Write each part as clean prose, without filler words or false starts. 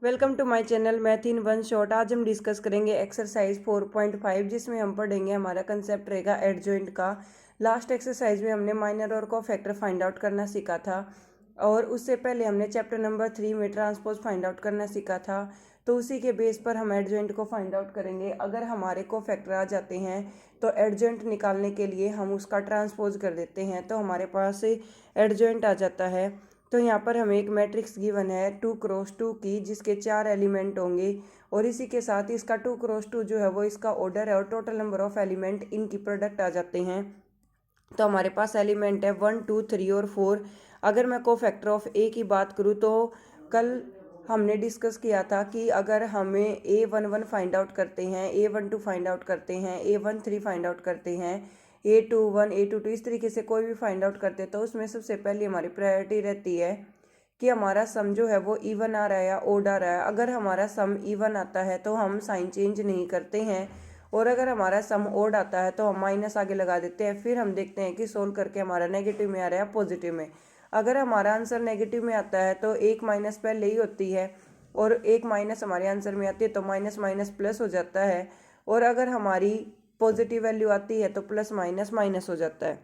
Welcome to my channel math in one shot. आज हम discuss करेंगे एक्सरसाइज 4.5 जिसमें हम पढ़ेंगे, हमारा कंसेप्ट रहेगा एडजॉइंट का। लास्ट एक्सरसाइज में हमने माइनर और कोफैक्टर फाइंड आउट करना सीखा था और उससे पहले हमने चैप्टर नंबर 3 में ट्रांसपोज फाइंड आउट करना सीखा था। तो उसी के बेस पर हम एडजॉइंट को फाइंड आउट करेंगे। अगर हमारे कोफैक्टर आ जाते हैं तो एडजॉइंट निकालने के लिए हम उसका ट्रांसपोज कर देते हैं तो हमारे पास एडजॉइंट आ जाता है। तो यहाँ पर हमें एक मैट्रिक्स गिवन है 2x2 की, जिसके 4 एलिमेंट होंगे और इसी के साथ इसका 2x2 जो है वो इसका ऑर्डर है और टोटल नंबर ऑफ एलिमेंट इनकी प्रोडक्ट आ जाते हैं। तो हमारे पास एलिमेंट है 1, 2, 3 और 4। अगर मैं कोफैक्टर ऑफ ए की बात करूँ तो कल हमने डिस्कस किया था कि अगर हमें A11 फाइंड आउट करते हैं, A12 फाइंड आउट करते हैं, A13 फाइंड आउट करते हैं, A21, A22 इस तरीके से कोई भी फाइंड आउट करते हैं तो उसमें सबसे पहले हमारी प्रायोरिटी रहती है कि हमारा सम जो है वो इवन आ रहा है या ओड आ रहा है। अगर हमारा सम इवन आता है तो हम साइन चेंज नहीं करते हैं और अगर हमारा सम ओड आता है तो हम माइनस आगे लगा देते हैं। फिर हम देखते हैं कि सोल्व करके हमारा नेगेटिव में आ रहा है पॉजिटिव में। अगर हमारा आंसर नेगेटिव में आता है तो एक माइनस पहले ही होती है और एक माइनस हमारे आंसर में आती है तो माइनस माइनस प्लस हो जाता है। और अगर हमारी पॉजिटिव वैल्यू आती है तो प्लस माइनस माइनस हो जाता है।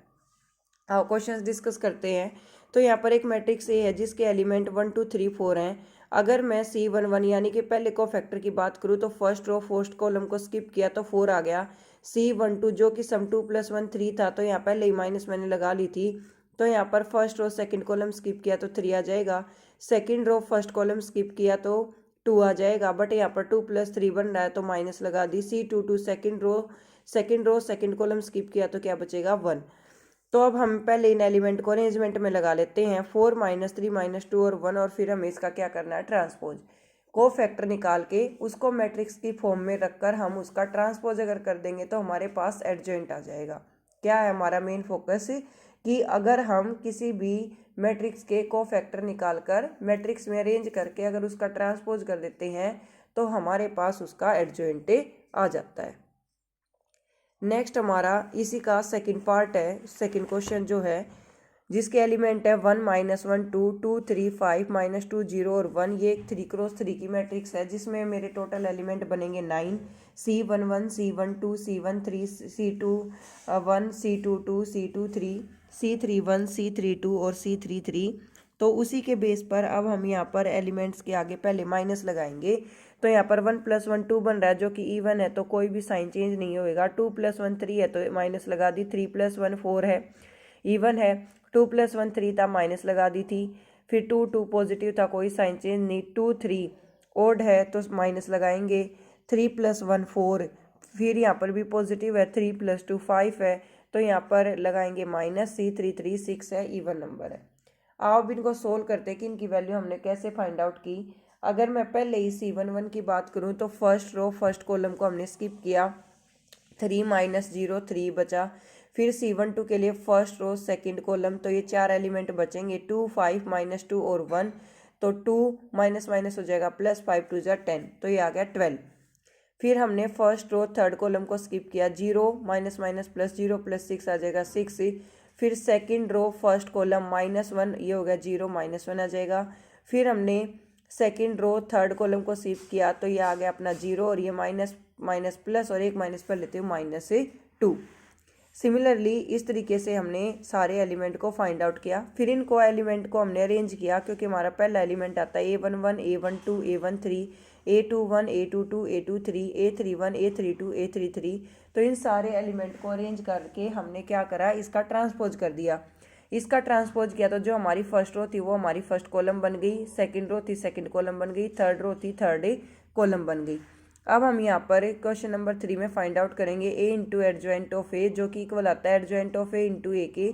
हाँ, क्वेश्चंस डिस्कस करते हैं। तो यहाँ पर एक मैट्रिक्स ए है जिसके एलिमेंट 1, 2, 3, 4 हैं। अगर मैं C11 यानी कि पहले कोफैक्टर की बात करूँ तो फर्स्ट रो फर्स्ट कॉलम को स्किप किया तो 4 आ गया। C12 जो कि सम 2 + 1 3 था तो यहाँ पहले ही माइनस मैंने लगा ली थी तो यहाँ पर first row second column skip किया तो 3 आ जाएगा। Second row first column skip किया तो 2 आ जाएगा, बट यहाँ पर 2 + 3 बन रहा है तो माइनस लगा दी। C22 second row second column skip किया तो क्या बचेगा 1। तो अब हम पहले इन एलिमेंट को अरेंजमेंट में लगा लेते हैं 4 - 3 - 2 और 1, और फिर हमें इसका क्या करना है ट्रांसपोज। को फैक्टर निकाल के उसको मैट्रिक्स की फॉर्म में रखकर हम उसका ट्रांसपोज अगर कर देंगे तो हमारे पास एडजॉइंट आ जाएगा। क्या है हमारा मेन फोकस कि अगर हम किसी भी मैट्रिक्स के को फैक्टर निकाल कर मैट्रिक्स में अरेंज करके अगर उसका ट्रांसपोज कर देते हैं तो हमारे पास उसका एडजॉइंट आ जाता है। नेक्स्ट हमारा इसी का सेकंड पार्ट है, सेकंड क्वेश्चन जो है जिसके एलिमेंट है 1 - 1 2 2 3 5 - 2 0 और 1। ये एक 3x3 की मैट्रिक्स है जिसमें मेरे टोटल एलिमेंट बनेंगे 9। C11 C12 C13 C21 C22 C23 C31 C32 और C33। तो उसी के बेस पर अब हम यहाँ पर एलिमेंट्स के आगे पहले माइनस लगाएंगे। तो यहाँ पर 1 + 1 2 बन रहा है जो कि इवन है तो कोई भी साइन चेंज नहीं होएगा। 2 + 1 3 है तो माइनस लगा दी। 3 + 1 4 है, इवन है। 2 + 1 3 था, माइनस लगा दी थी। फिर 2 2 पॉजिटिव था, कोई साइन चेंज नहीं। 2 3 ओड है तो माइनस लगाएंगे। 3 + 1 4, फिर यहाँ पर भी पॉजिटिव है। 3 + 2 5 है तो यहाँ पर लगाएंगे माइनस। C3 3 6 है, इवन नंबर है। आओ अब इनको सोल्व करते हैं कि इनकी वैल्यू हमने कैसे फाइंड आउट की। अगर मैं पहले ही C11 की बात करूं तो फर्स्ट रो फर्स्ट कॉलम को हमने स्किप किया, 3 - 0 3 बचा। फिर C12 के लिए फर्स्ट रो सेकंड कॉलम, तो ये 4 एलिमेंट बचेंगे 2 5 - 2 और 1। तो 2 माइनस माइनस हो जाएगा प्लस, 5 2 = 10 तो ये आ गया 12। फिर हमने फर्स्ट रो थर्ड कॉलम को स्किप किया, 0 माइनस माइनस प्लस 0 + 6 आ जाएगा 6। फिर सेकंड रो फर्स्ट कॉलम -1, ये हो गया 0 -1 आ जाएगा। फिर हमने सेकंड रो थर्ड कॉलम को स्किप किया तो ये आ गया अपना 0 और ये माइनस माइनस प्लस और एक माइनस पर लेते हुए -2। सिमिलरली इस तरीके से हमने सारे एलिमेंट को फाइंड आउट किया। फिर इनको एलिमेंट को हमने अरेंज किया क्योंकि हमारा पहला एलिमेंट आता है A11 A12 A13 A21 A22 A23 A31 A32 A33। तो इन सारे एलिमेंट को अरेंज करके हमने क्या करा, इसका ट्रांसपोज कर दिया। इसका ट्रांसपोज किया तो जो हमारी फर्स्ट रो थी वो हमारी फर्स्ट कॉलम बन गई, सेकंड रो थी सेकंड कॉलम बन गई, थर्ड रो थी थर्ड कॉलम बन गई। अब हम यहाँ पर क्वेश्चन नंबर 3 में फाइंड आउट करेंगे A × एडजॉइंट ऑफ A, जो कि इक्वल आता है एडजॉइंट ऑफ A × A के।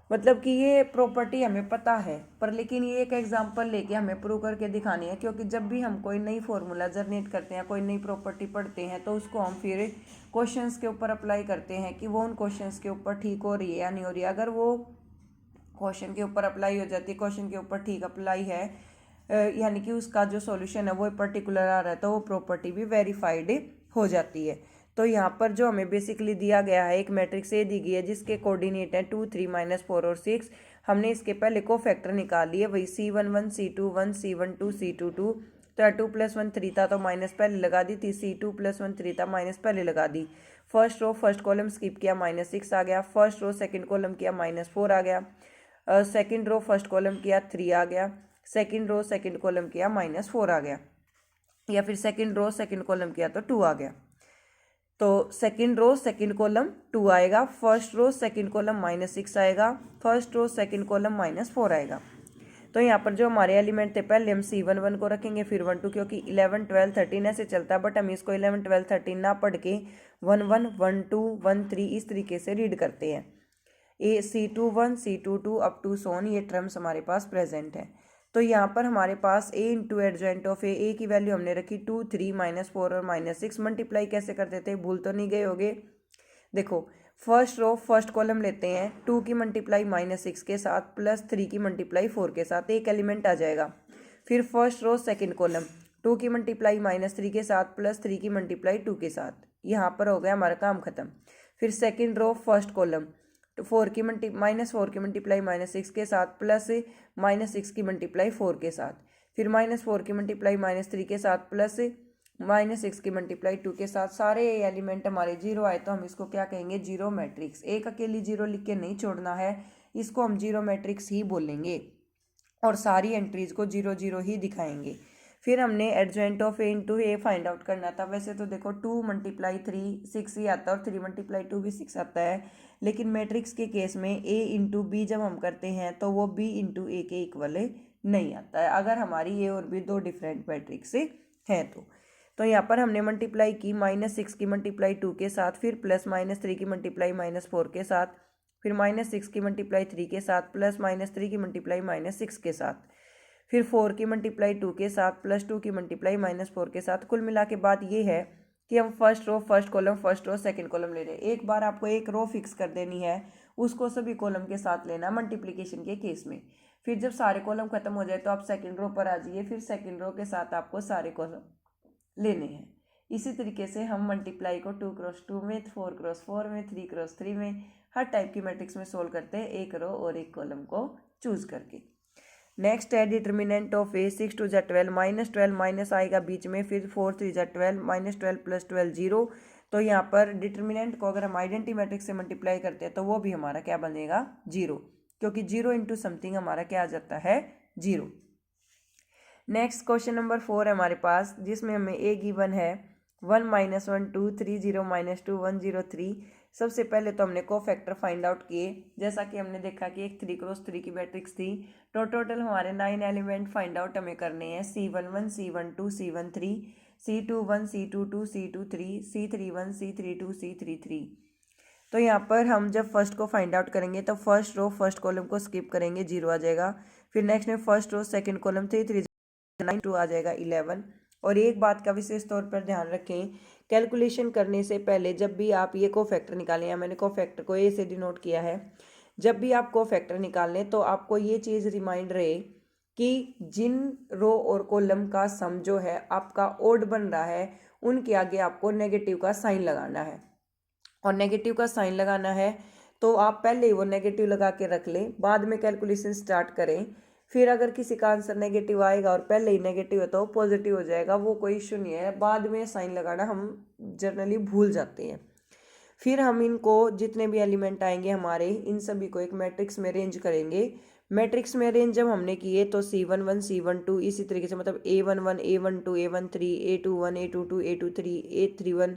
मतलब कि ये प्रॉपर्टी हमें पता है पर लेकिन ये एक एग्जांपल लेके हमें प्रूव करके दिखानी है, क्योंकि जब भी हम कोई नई फॉर्मूला जनरेट करते हैं, कोई नई प्रॉपर्टी पढ़ते हैं तो उसको हम फिर क्वेश्चंस के ऊपर अप्लाई करते हैं कि वो उन क्वेश्चंस के ऊपर ठीक हो रही है या नहीं हो रही है। अगर वो क्वेश्चन के ऊपर अप्लाई हो जाती है, क्वेश्चन के ऊपर ठीक अप्लाई है, यानी कि उसका जो सॉल्यूशन है वो पर्टिकुलर आ रहा है तो वो प्रॉपर्टी भी वेरीफाइड हो जाती है। तो यहाँ पर जो हमें बेसिकली दिया गया है, एक मैट्रिक्स ए दी गई है जिसके कोऑर्डिनेट है 2 3 -4 और 6। हमने इसके पहले को फैक्टर निकाल लिए, वही C11 C21 C12 C22 तो R2+1 3 था तो माइनस पहले लगा दी थी, C2+1 3 था माइनस पहले लगा दी। First row first column skip किया, -6 आ गया। फर्स्ट रो सेकंड कॉलम किया, -4 आ गया। सेकंड रो फर्स्ट कॉलम किया, 3 आ गया। सेकंड रो सेकंड कॉलम किया, -4 आ गया। या फिर सेकंड रो सेकंड कॉलम किया तो 2 आ गया। तो सेकंड रो सेकंड कॉलम 2 आएगा, फर्स्ट रो सेकंड कॉलम -6 आएगा, फर्स्ट रो सेकंड कॉलम -4 आएगा। तो यहाँ पर जो हमारे एलिमेंट थे पहले हम C11 को रखेंगे, फिर 1 2, क्योंकि 11 12 13 ऐसे चलता है, बट हम इसको 11 12 13 ना पढ़ के 1 1 1 2 1 3 इस तरीके से रीड करते हैं। C21 C22 अप टू सोन, ये टर्म्स हमारे पास प्रेजेंट है। तो यहाँ पर हमारे पास A इंटू एडजॉइंट ऑफ ए की वैल्यू हमने रखी 2 3 -4 और -6। मल्टीप्लाई कैसे करते थे, भूल तो नहीं गए होगे। देखो फर्स्ट रो फर्स्ट कॉलम लेते हैं, 2 की मल्टीप्लाई -6 के साथ प्लस 3 की मल्टीप्लाई 4 के साथ एक एलिमेंट आ जाएगा। फिर फर्स्ट रो सेकंड कॉलम 2 की मल्टीप्लाई -3 के साथ प्लस 3 की मल्टीप्लाई 2 के साथ, यहाँ पर हो गया हमारा काम खत्म। फिर सेकंड रो फर्स्ट कॉलम -4 की मल्टीप्लाई -6 के साथ प्लस -6 की मल्टीप्लाई 4 के साथ, फिर -4 की मल्टीप्लाई -3 के साथ प्लस -6 की मल्टीप्लाई 2 के साथ। सारे एलिमेंट हमारे जीरो आए तो हम इसको क्या कहेंगे, जीरो मैट्रिक्स। एक अकेली जीरो लिख के नहीं छोड़ना है, इसको हम जीरो मैट्रिक्स ही बोलेंगे और सारी एंट्रीज को 0 0 ही दिखाएंगे। फिर हमने adjoint of A into A find out करना था। वैसे तो देखो 2 × 3 6 ही आता है और 3 × 2 भी 6 आता है, लेकिन मैट्रिक्स के केस में ए इंटू बी जब हम करते हैं तो वो बी इंटू ए के इक्वल नहीं आता है, अगर हमारी ए और बी दो डिफरेंट मैट्रिक्स हैं तो यहाँ पर हमने मल्टीप्लाई की -6 की मल्टीप्लाई 2 के साथ, फिर प्लस -3 की मल्टीप्लाई -4 के साथ, फिर -6 की मल्टीप्लाई 3 के साथ, प्लस -3 की मल्टीप्लाई -6 के साथ, फिर 4 की मल्टीप्लाई 2 के साथ, प्लस 2 की मल्टीप्लाई -4 के साथ। कुल मिला के बात ये है कि हम first row first column first row second column ले रहे हैं। एक बार आपको एक रो फिक्स कर देनी है, उसको सभी कॉलम के साथ लेना मल्टीप्लिकेशन के केस में। फिर जब सारे कॉलम खत्म हो जाए तो आप सेकंड रो पर आ जाइए, फिर सेकंड रो के साथ आपको सारे कॉलम लेने हैं। इसी तरीके से हम मल्टीप्लाई को 2 × 2 में, 4 × 4 में, 3 × 3 में, हर टाइप की मैट्रिक्स में सोल्व करते हैं, एक रो और एक कॉलम को चूज करके। नेक्स्ट है डिटर्मिनेंट ऑफ ए 6 2 12 -12 माइनस आएगा बीच में, फिर 4 3 12 -12 + 12 0। तो यहाँ पर डिटर्मिनेंट को अगर हम आइडेंटिटी मैट्रिक्स से मल्टीप्लाई करते हैं तो वो भी हमारा क्या बनेगा, 0, क्योंकि 0 इंटू समथिंग हमारा क्या आ जाता है, 0। नेक्स्ट क्वेश्चन नंबर 4 है हमारे पास, जिसमें हमें ए गिवन है 1 -1 2 3 0 -2 1 0 3। सबसे पहले तो हमने कोफैक्टर फाइंड आउट किए। जैसा कि हमने देखा कि एक 3 × 3 की मैट्रिक्स थी, तो टोटल हमारे 9 एलिमेंट फाइंड आउट हमें करने हैं। C11 C12 C13 C21 C22 C23 C31 C32 C33। तो यहाँ पर हम जब फर्स्ट को फाइंड आउट करेंगे तो फर्स्ट रो फर्स्ट कॉलम को स्किप करेंगे, 0 आ जाएगा। फिर नेक्स्ट में फर्स्ट रो सेकंड कॉलम 3 3 9 2 आ जाएगा, 11। और एक बात का विशेष तौर पर ध्यान रखें, कैलकुलेशन करने से पहले जब भी आप ये कोफैक्टर निकालें, या मैंने कोफैक्टर को ए से डिनोट किया है, जब भी आप कोफैक्टर निकालें तो आपको ये चीज़ रिमाइंड रहे कि जिन रो और कॉलम का सम जो है आपका ओड बन रहा है, उनके आगे आपको नेगेटिव का साइन लगाना है। और नेगेटिव का साइन लगाना है तो आप पहले ही वो नेगेटिव लगा के रख लें, बाद में कैलकुलेशन स्टार्ट करें। फिर अगर किसी का आंसर नेगेटिव आएगा और पहले ही नेगेटिव है तो पॉजिटिव हो जाएगा, वो कोई इशू नहीं है। बाद में साइन लगाना हम जनरली भूल जाते हैं। फिर हम इनको जितने भी एलिमेंट आएंगे हमारे, इन सभी को एक मैट्रिक्स में अरेंज करेंगे। मैट्रिक्स में अरेंज जब हमने किए तो C11 C12 इसी तरीके से, मतलब A11 A12 A13 A21 A22 A23 A31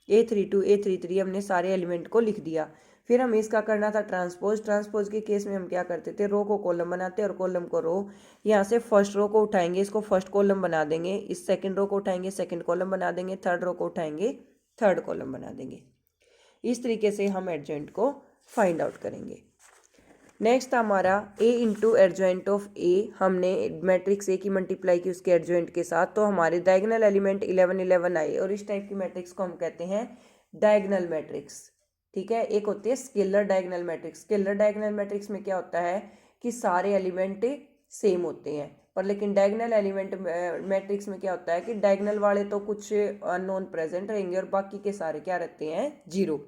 A32 A33 हमने सारे एलिमेंट को लिख दिया। फिर हमें इसका करना था ट्रांसपोज के केस में हम क्या करते थे, रो को कॉलम बनाते और कॉलम को रो। यहाँ से फर्स्ट रो को उठाएंगे, इसको फर्स्ट कॉलम बना देंगे, इस सेकंड रो को उठाएंगे सेकंड कॉलम बना देंगे, थर्ड रो को उठाएंगे थर्ड कॉलम बना देंगे। इस तरीके से हम एडजॉइंट को फाइंड आउट करेंगे। नेक्स्ट हमारा ए इंटू एडजॉइंट ऑफ ए, हमने मैट्रिक्स ए की मल्टीप्लाई की उसके एडजॉइंट के साथ, तो हमारे डायगोनल एलिमेंट 11 11 आए, और इस टाइप की मैट्रिक्स को हम कहते हैं डायगोनल मैट्रिक्स। ठीक है, एक होती है scalar diagonal matrix. Scalar diagonal matrix में क्या होता है कि सारे एलिमेंट सेम होते हैं, पर लेकिन डायगोनल एलिमेंट मैट्रिक्स में क्या होता है कि डायगोनल वाले तो कुछ अननोन प्रेजेंट रहेंगे और बाकी के सारे क्या रहते हैं, 0।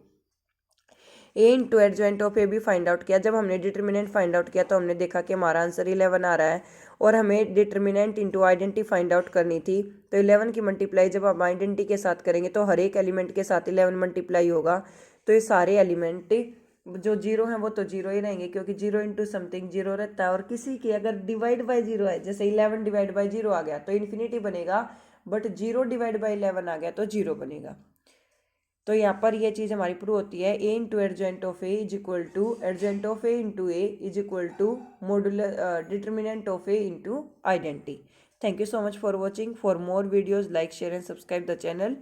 ए इंटू एडजॉइंट ऑफ ए भी फाइंड आउट किया। जब हमने डिटर्मिनेंट फाइंड आउट किया तो हमने देखा कि हमारा आंसर 11 आ रहा है, और हमें determinant into identity find out करनी थी। तो 11 की मल्टीप्लाई जब हम आइडेंटिटी के साथ करेंगे तो हर एक एलिमेंट के साथ 11 मल्टीप्लाई होगा। तो ये सारे एलिमेंट जो जीरो हैं वो तो जीरो ही रहेंगे, क्योंकि जीरो इंटू समथिंग जीरो रहता है। और किसी की अगर डिवाइड बाई जीरो है, जैसे 11 डिवाइड बाई जीरो आ गया तो इन्फिनिटी बनेगा, बट जीरो डिवाइड बाई 11 आ गया तो जीरो बनेगा। तो यहाँ पर ये चीज़ हमारी प्रूव होती है, A into adjoint of A is equal to adjoint of A into A is equal to modular determinant of A into identity. Thank you so much for watching. For more videos like share and subscribe the channel.